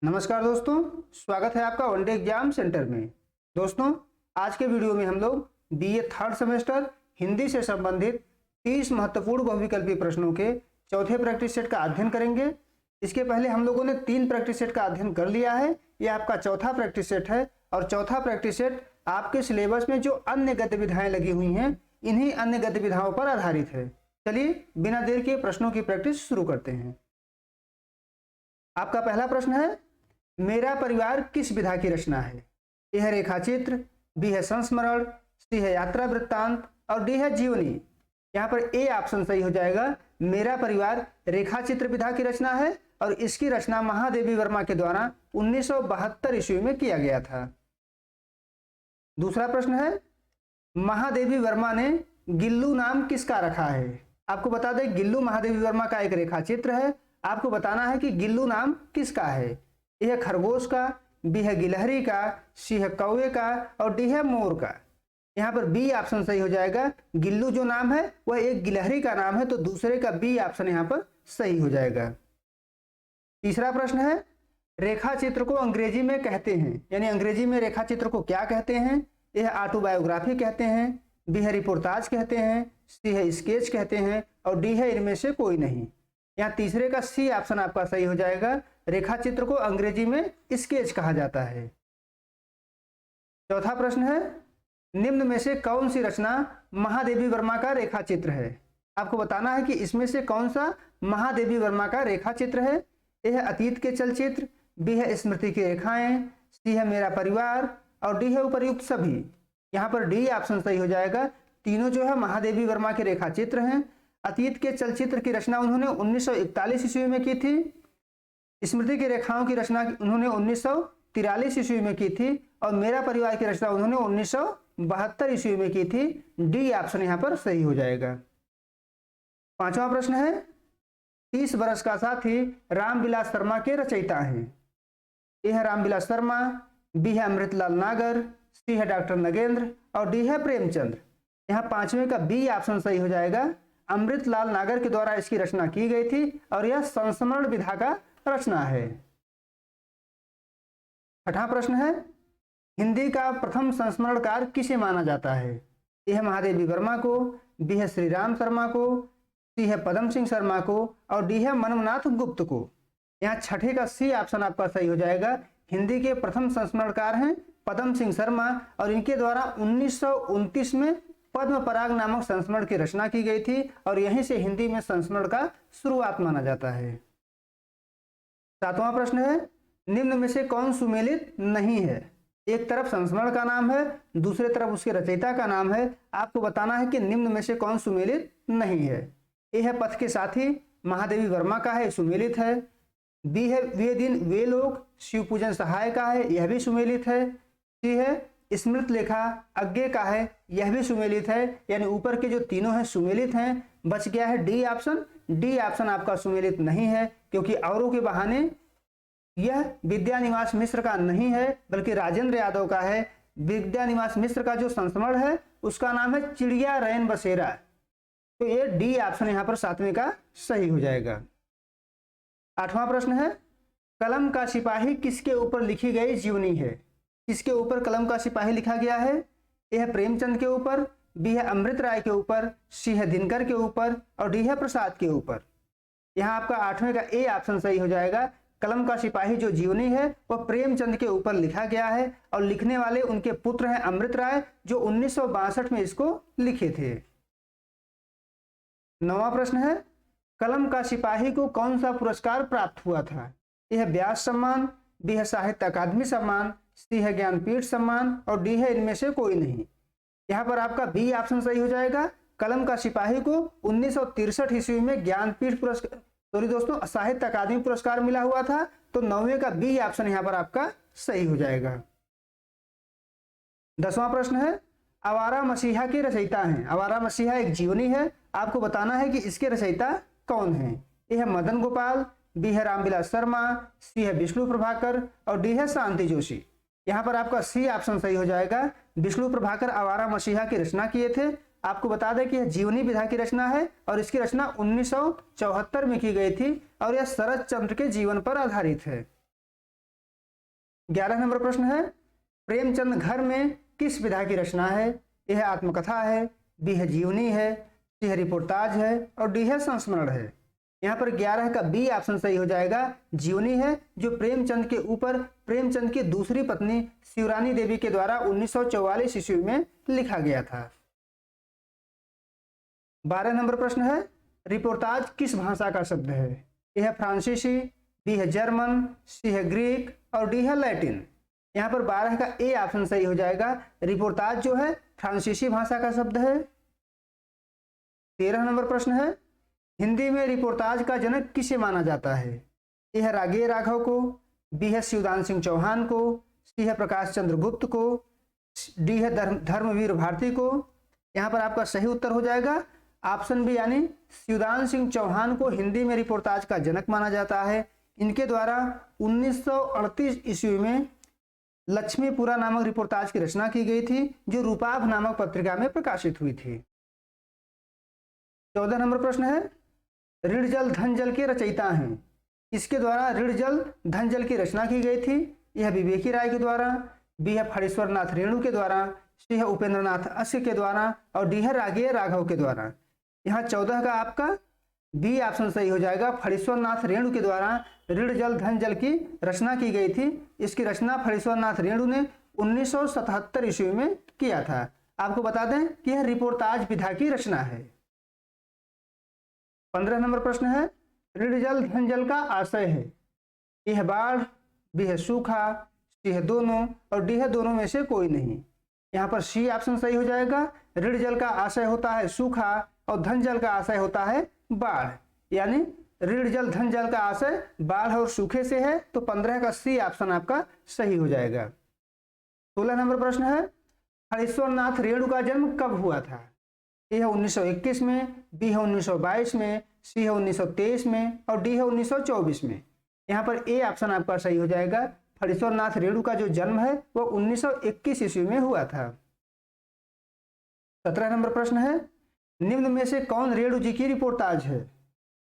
नमस्कार दोस्तों, स्वागत है आपका वनडे एग्जाम सेंटर में। दोस्तों, आज के वीडियो में हम लोग बीए थर्ड सेमेस्टर हिंदी से संबंधित 30 महत्वपूर्ण बहुविकल्पीय प्रश्नों के चौथे प्रैक्टिस सेट का अध्ययन करेंगे। इसके पहले हम लोगों ने 3 प्रैक्टिस सेट का अध्ययन कर लिया है। यह आपका चौथा प्रैक्टिस सेट है और चौथा प्रैक्टिस सेट आपके सिलेबस में जो अन्य गतिविधियां लगी हुई हैं, इन्हीं अन्य गतिविधियों पर आधारित है। चलिए बिना देर के प्रश्नों की प्रैक्टिस शुरू करते हैं। आपका पहला प्रश्न है, मेरा परिवार किस विधा की रचना है? ए है रेखाचित्र, बी है संस्मरण, सी है यात्रा वृत्तांत और डी है जीवनी। यहाँ पर ए ऑप्शन सही हो जाएगा। मेरा परिवार रेखाचित्र विधा की रचना है और इसकी रचना महादेवी वर्मा के द्वारा 1972 ईस्वी में किया गया था। दूसरा प्रश्न है, महादेवी वर्मा ने गिल्लू नाम किसका रखा है? आपको बता दें, गिल्लू महादेवी वर्मा का एक रेखाचित्र है। आपको बताना है कि गिल्लू नाम किसका है। ए है खरगोश का, बी है गिलहरी का, सी है कौवे का और डी है मोर का। यहाँ पर बी ऑप्शन सही हो जाएगा। गिल्लू जो नाम है वह एक गिलहरी का नाम है, तो दूसरे का बी ऑप्शन यहाँ पर सही हो जाएगा। तीसरा प्रश्न है, रेखा चित्र को अंग्रेजी में कहते हैं, यानी अंग्रेजी में रेखा चित्र को क्या कहते हैं? ए है ऑटोबायोग्राफी कहते हैं, बी है रिपोर्टाज कहते हैं, सी है स्केच कहते हैं और डी है इनमें से कोई नहीं। यहाँ तीसरे का सी ऑप्शन आपका सही हो जाएगा। रेखा चित्र को अंग्रेजी में स्केच कहा जाता है। चौथा प्रश्न है, निम्न में से कौन सी रचना महादेवी वर्मा का रेखा चित्र है? आपको बताना है कि इसमें से कौन सा महादेवी वर्मा का रेखा चित्र है। ए है अतीत के चलचित्र, बी है स्मृति की रेखाएं, सी है मेरा परिवार और डी है उपर्युक्त सभी। यहाँ पर डी ऑप्शन सही हो जाएगा। तीनों जो है महादेवी वर्मा के रेखा चित्र हैं। अतीत के चलचित्र की रचना उन्होंने 1941 ईस्वी में की थी। स्मृति की रेखाओं की रचना उन्होंने 1943 ईस्वी में की थी और मेरा परिवार की रचना उन्होंने 1972 ईस्वी में की थी। डी ऑप्शन यहाँ पर सही हो जाएगा। पांचवा प्रश्न है, 30 बरस का साथी रामविलास शर्मा के रचयिता हैं। ए है रामविलास शर्मा, बी है अमृतलाल नागर, सी है डॉक्टर नगेंद्र और डी है प्रेमचंद्र। यहाँ पांचवें का बी ऑप्शन सही हो जाएगा। अमृतलाल नागर के द्वारा इसकी रचना की गई थी और यह संस्मरण विधा का रचना है। छठा प्रश्न है, हिंदी का प्रथम संस्मरणकार किसे माना जाता है? ए है महादेवी वर्मा को, बी है श्री राम शर्मा को, सी है पदम सिंह शर्मा को और डी है मनमनाथ गुप्त को। यहाँ छठे का सी ऑप्शन आपका सही हो जाएगा। हिंदी के प्रथम संस्मरणकार हैं पदम सिंह शर्मा और इनके द्वारा 1929 में पद्म पराग नामक संस्मरण की रचना की गई थी और यहीं से हिंदी में संस्मरण का शुरुआत माना जाता है। सातवां प्रश्न है, निम्न में से कौन सुमेलित नहीं है? एक तरफ संस्मरण का नाम है, दूसरे तरफ उसके रचयिता का नाम है। आपको बताना है कि निम्न में से कौन सुमेलित नहीं है। ए है पथ के साथी, महादेवी वर्मा का है, सुमेलित है। बी है वे दिन वे लोग, शिव पूजन सहाय का है, यह भी सुमेलित है। सी है स्मृत लेखा अज्ञे का है, यह भी सुमेलित है। यानी ऊपर के जो तीनों हैं सुमेलित हैं। बच गया है डी ऑप्शन। डी ऑप्शन आपका सुमेलित नहीं है क्योंकि औरों के बहाने यह विद्यानिवास मिश्र का नहीं है बल्कि राजेंद्र यादव का है। विद्यानिवास मिश्र का जो संस्मरण है उसका नाम है चिड़िया रैन बसेरा। तो ये डी ऑप्शन यहाँ पर सातवें का सही हो जाएगा। आठवां प्रश्न है, कलम का सिपाही किसके ऊपर लिखी गई जीवनी है? किसके ऊपर कलम का सिपाही लिखा गया है? ए है प्रेमचंद के ऊपर, बी है अमृत राय के ऊपर, सी है दिनकर के ऊपर और डी है प्रसाद के ऊपर। यहाँ आपका आठवें का ए ऑप्शन सही हो जाएगा। कलम का सिपाही जो जीवनी है वह प्रेमचंद के ऊपर लिखा गया है और लिखने वाले उनके पुत्र हैं अमृत राय जो 1962 में इसको लिखे थे। नौवां प्रश्न है, कलम का सिपाही को कौन सा पुरस्कार प्राप्त हुआ था? यह है व्यास सम्मान, बी है साहित्य अकादमी सम्मान, सी है ज्ञानपीठ सम्मान और डी है इनमें से कोई नहीं। यहाँ पर आपका बी ऑप्शन सही हो जाएगा। कलम का सिपाही को 1963 ईस्वी में ज्ञानपीठ पुरस्कार साहित्य अकादमी पुरस्कार मिला हुआ था। तो 9वें का बी ऑप्शन यहाँ पर आपका सही हो जाएगा। 10वां प्रश्न है, आवारा मसीहा के रचयिता हैं। आवारा मसीहा एक जीवनी है। आपको बताना है कि इसके रचयिता कौन है। ये है मदन गोपाल, बी है रामविलास शर्मा, सी है विष्णु प्रभाकर और डी है शांति जोशी। यहाँ पर आपका सी ऑप्शन सही हो जाएगा। विष्णु प्रभाकर आवारा मसीहा की रचना किए थे। आपको बता दें कि यह जीवनी विधा की रचना है और इसकी रचना 1974 में की गई थी और यह शरद चंद्र के जीवन पर आधारित है। 11 नंबर प्रश्न है, प्रेमचंद घर में किस विधा की रचना है? यह आत्मकथा है, बी है जीवनी है, सी है रिपोर्टाज है और डी है संस्मरण है। यहाँ पर 11 का बी ऑप्शन सही हो जाएगा, जीवनी है, जो प्रेमचंद के ऊपर प्रेमचंद की दूसरी पत्नी शिवरानी देवी के द्वारा 1944 ईस्वी में लिखा गया था। 12 नंबर प्रश्न है, रिपोर्टाज किस भाषा का शब्द है? यह है फ्रांसीसी, बी है जर्मन, सी है ग्रीक और डी है लैटिन। यहाँ पर 12 का ए ऑप्शन सही हो जाएगा, रिपोर्टाज जो है फ्रांसीसी भाषा का शब्द है। 13 नंबर प्रश्न है, हिंदी में रिपोर्टाज का जनक किसे माना जाता है? ए है रागेय राघव को, बी है शिवदान सिंह चौहान को, सी है प्रकाश चंद्र गुप्त को, डी है धर्मवीर भारती को। यहाँ पर आपका सही उत्तर हो जाएगा ऑप्शन बी, यानी शिवदान सिंह चौहान को हिंदी में रिपोर्टाज का जनक माना जाता है। इनके द्वारा 1938 ईस्वी में लक्ष्मीपुरा नामक रिपोर्टाज की रचना की गई थी, जो रूपाभ नामक पत्रिका में प्रकाशित हुई थी। 14 नंबर प्रश्न है, ऋण जल धन जल के रचयिता हैं, इसके द्वारा ऋण जल धन जल की रचना की गई थी? यह विवेकी राय के द्वारा, बी है फणीश्वर नाथ रेणु के द्वारा, सी है उपेंद्र नाथ अस्य के द्वारा और डी है रागेय राघव के द्वारा। यहाँ 14 का आपका बी ऑप्शन सही हो जाएगा, फणीश्वर नाथ रेणु के द्वारा ऋण जल धन जल की रचना की गई थी। इसकी रचना फणीश्वर नाथ रेणु ने 1977 ईस्वी में किया था। आपको बता दें कि यह रिपोर्टाज विधा की रचना है। 15 नंबर प्रश्न है, ऋण जल धन जल का आशय है? ए है बाढ़, बी है सूखा, सी है दोनों और डी है दोनों में से कोई नहीं। यहाँ पर सी ऑप्शन सही हो जाएगा, ऋण जल का आशय होता है सूखा और धन जल का आशय होता है बाढ़, यानी ऋण जल धन जल का आशय बाढ़ और सूखे से है, तो 15 का सी ऑप्शन आपका सही हो जाएगा। 16 नंबर प्रश्न है, फणीश्वर नाथ रेणु का जन्म कब हुआ था? ए है 1921 में, बी है 1922 में, सी है 1923 में और डी है 1924 में। यहाँ पर ए ऑप्शन आपका सही हो जाएगा, फणीश्वर नाथ रेणु का जो जन्म है वो 1921 ईस्वी में हुआ था। 17 नंबर प्रश्न है, निम्न में से कौन रेणु जी की रिपोर्टाज है?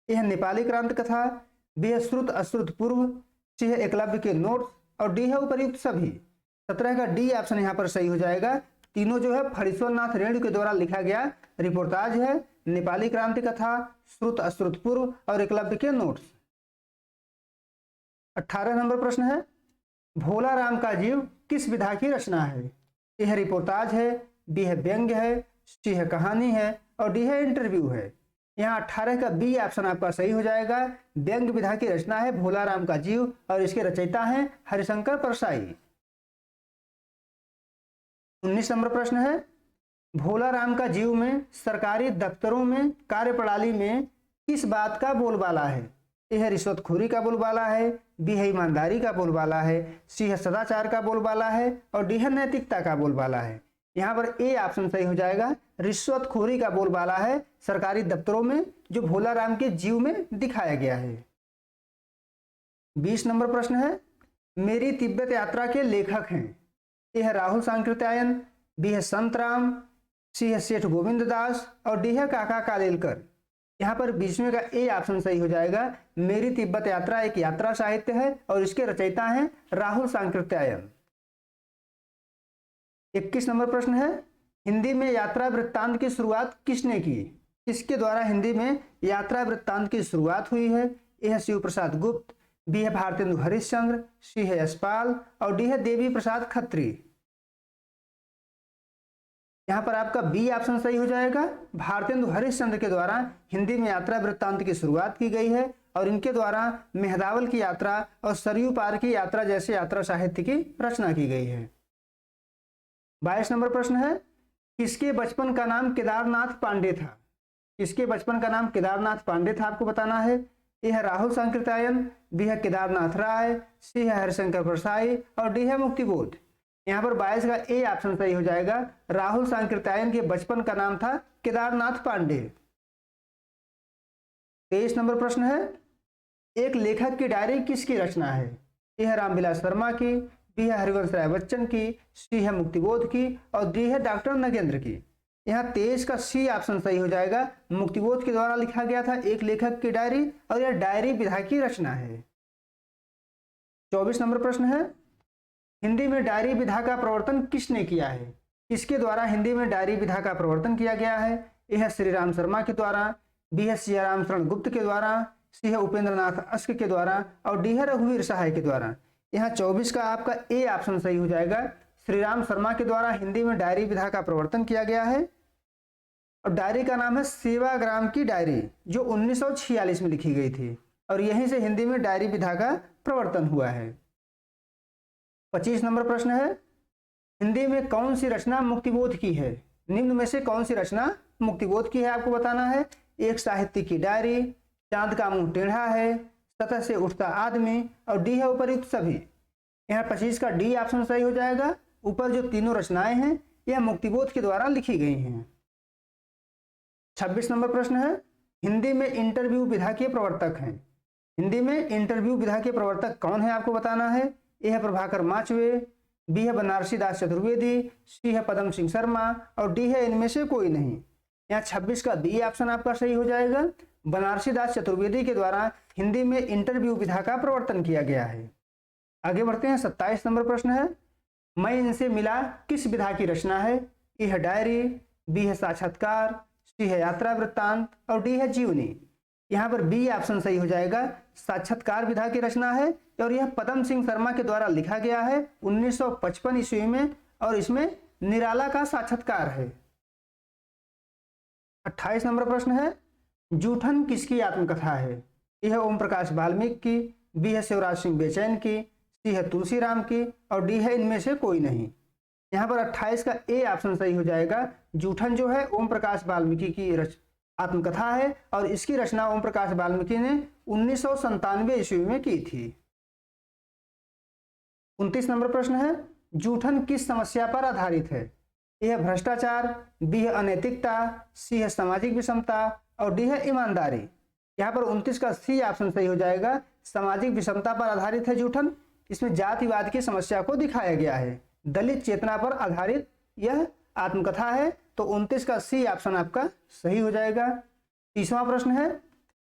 ए है नेपाली क्रांति कथा, बी है श्रुत अश्रुत पूर्व, सी है एकलव्य के नोट्स और डी है उपर्युक्त सभी। 17 का डी ऑप्शन यहाँ पर सही हो जाएगा, तीनों जो है फणीश्वर नाथ रेणु के द्वारा लिखा गया रिपोर्टाज है, नेपाली क्रांति कथा, श्रुत अश्रुत पूर्व और एकलव्य के नोट्स। 18 नंबर प्रश्न है, भोला राम का जीव किस विधा की रचना है? ए है रिपोर्टाज है, बी है व्यंग्य है, सी है कहानी है और डी है इंटरव्यू है। यहाँ 18 का बी ऑप्शन आपका सही हो जाएगा, व्यंग्य विधा की रचना है भोला राम का जीव और इसके रचयिता हैं हरिशंकर परसाई। 19 नंबर प्रश्न है, भोला राम का जीव में सरकारी दफ्तरों में कार्यप्रणाली में किस बात का बोलबाला है? ए है रिश्वतखोरी का बोलबाला है, बी है ईमानदारी का बोलबाला है, सी है सदाचार का बोलबाला है और डी है नैतिकता का बोलबाला है। यहाँ पर ए ऑप्शन सही हो जाएगा, रिश्वतखोरी का बोलबाला है सरकारी दफ्तरों में, जो भोला राम के जीव में दिखाया गया है। 20 नंबर प्रश्न है, मेरी तिब्बत यात्रा के लेखक हैं? ए है राहुल सांकृत्यायन, बी है संत राम, सी है सेठ गोविंद दास और डी है काका कालेलकर। यहाँ पर बीच में का ए ऑप्शन सही हो जाएगा, मेरी तिब्बत यात्रा एक यात्रा साहित्य है और इसके रचयिता हैं राहुल सांकृत्यायन। 21 नंबर प्रश्न है, हिंदी में यात्रा वृत्तांत की शुरुआत किसने की? किसके द्वारा हिंदी में यात्रा वृत्तांत की शुरुआत हुई है? ए है शिव प्रसाद गुप्त, बी है भारतेंदु हरिश्चंद्र, सी है यशपाल और डी है देवी प्रसाद खत्री। यहाँ पर आपका बी ऑप्शन सही हो जाएगा, भारतेंदु हरिश्चंद्र के द्वारा हिंदी में यात्रा वृत्तांत की शुरुआत की गई है और इनके द्वारा मेहदावल की यात्रा और सरयू पार की यात्रा जैसे यात्रा साहित्य की रचना की गई है। 22 नंबर प्रश्न है, किसके बचपन का नाम केदारनाथ पांडे था? किसके बचपन का नाम केदारनाथ पांडे था आपको बताना है। ए है राहुल सांकृत्यायन, बी है केदारनाथ राय, सी है हरिशंकर परसाई और डी है मुक्तिबोध। यहाँ पर 22 का ए ऑप्शन सही हो जाएगा, राहुल सांकृत्यायन के बचपन का नाम था केदारनाथ पांडे। 23 नंबर प्रश्न है, एक लेखक की डायरी किसकी रचना है? ए है रामविलास शर्मा की, बी है हरिवंश राय बच्चन की, सी है मुक्तिबोध की और डी है डॉक्टर नगेंद्र की। यहाँ 23 का सी ऑप्शन सही हो जाएगा, मुक्तिबोध के द्वारा लिखा गया था एक लेखक की डायरी और यह डायरी विधा की रचना है। 24 नंबर प्रश्न है, हिंदी में डायरी विधा का प्रवर्तन किसने किया है? किसके द्वारा हिंदी में डायरी विधा का प्रवर्तन किया गया है? ए है श्री राम शर्मा के द्वारा, बी है सियाराम शरण गुप्त के द्वारा, सी है उपेंद्र नाथ अश्क के द्वारा और डी है रघुवीर सहाय के द्वारा। यहाँ 24 का आपका ए ऑप्शन सही हो जाएगा। श्री राम शर्मा के द्वारा हिंदी में डायरी विधा का प्रवर्तन किया गया है और डायरी का नाम है सेवाग्राम की डायरी, जो 1946 में लिखी गई थी और यहीं से हिंदी में डायरी विधा का प्रवर्तन हुआ है। 25 नंबर प्रश्न है, हिंदी में कौन सी रचना मुक्तिबोध की है? निम्न में से कौन सी रचना मुक्तिबोध की है आपको बताना है। एक साहित्य की डायरी, चांद का मुंह टेढ़ा है, सतह से उठता आदमी और डी है उपर्युक्त सभी। यहाँ 25 का डी ऑप्शन सही हो जाएगा। ऊपर जो तीनों रचनाएं हैं यह मुक्तिबोध के द्वारा लिखी गई हैं। 26 नंबर प्रश्न है, हिंदी में इंटरव्यू विधा के प्रवर्तक हैं। हिंदी में इंटरव्यू विधा के प्रवर्तक कौन है आपको बताना है। ए है प्रभाकर माचवे, बी है बनारसी दास चतुर्वेदी, सी है पदम सिंह शर्मा और डी है इनमें से कोई नहीं। यहाँ 26 का बी ऑप्शन आपका सही हो जाएगा। बनारसी दास चतुर्वेदी के द्वारा हिंदी में इंटरव्यू विधा का प्रवर्तन किया गया है। आगे बढ़ते हैं। 27 नंबर प्रश्न है, मैं इनसे मिला किस विधा की रचना है। ए है डायरी, बी है साक्षात्कार, सी है यात्रा वृत्तांत और डी है जीवनी। यहाँ पर बी ऑप्शन सही हो जाएगा। साक्षात्कार विधा की रचना है और यह पदम सिंह शर्मा के द्वारा लिखा गया है 1955 ईस्वी में और इसमें निराला का साक्षात्कार है। 28 नंबर प्रश्न है, जूठन किसकी आत्मकथा है। यह ओम प्रकाश वाल्मीकि की, बी है शिवराज सिंह बेचैन की, सी है तुलसीराम की और डी है इनमें से कोई नहीं। यहाँ पर 28 का ए ऑप्शन सही हो जाएगा। जूठन जो है ओम प्रकाश वाल्मीकि की आत्मकथा है और इसकी रचना ओम प्रकाश वाल्मीकि ने 1997 ईस्वी में की थी। 29 नंबर प्रश्न है, जूठन किस समस्या पर आधारित है। ए है भ्रष्टाचार, बी है अनैतिकता, सी है सामाजिक विषमता और डी है ईमानदारी। यहाँ पर 29 का सी ऑप्शन सही हो जाएगा। सामाजिक विषमता पर आधारित है जूठन। इसमें जातिवाद की समस्या को दिखाया गया है। दलित चेतना पर आधारित यह आत्मकथा है, तो 29 का सी ऑप्शन आपका सही हो जाएगा। 30वां प्रश्न है,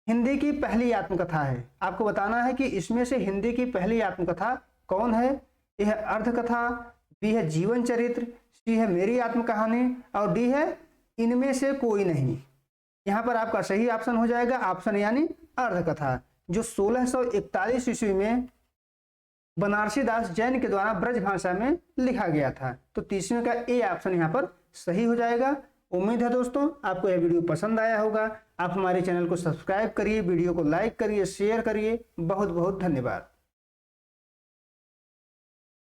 हिंदी की पहली आत्मकथा है। आपको बताना है कि इसमें से हिंदी की पहली आत्मकथा कौन है। यह है अर्धकथा, बी है जीवन चरित्र, सी है मेरी आत्मकहानी और डी है इनमें से कोई नहीं। यहाँ पर आपका सही ऑप्शन हो जाएगा ऑप्शन यानी अर्धकथा, जो 1641 ईस्वी में बनारसी दास जैन के द्वारा ब्रज भाषा में लिखा गया था। तो 30वें का ए ऑप्शन यहाँ पर सही हो जाएगा। उम्मीद है दोस्तों आपको यह वीडियो पसंद आया होगा। आप हमारे चैनल को सब्सक्राइब करिए, वीडियो को लाइक करिए, शेयर करिए। बहुत बहुत धन्यवाद।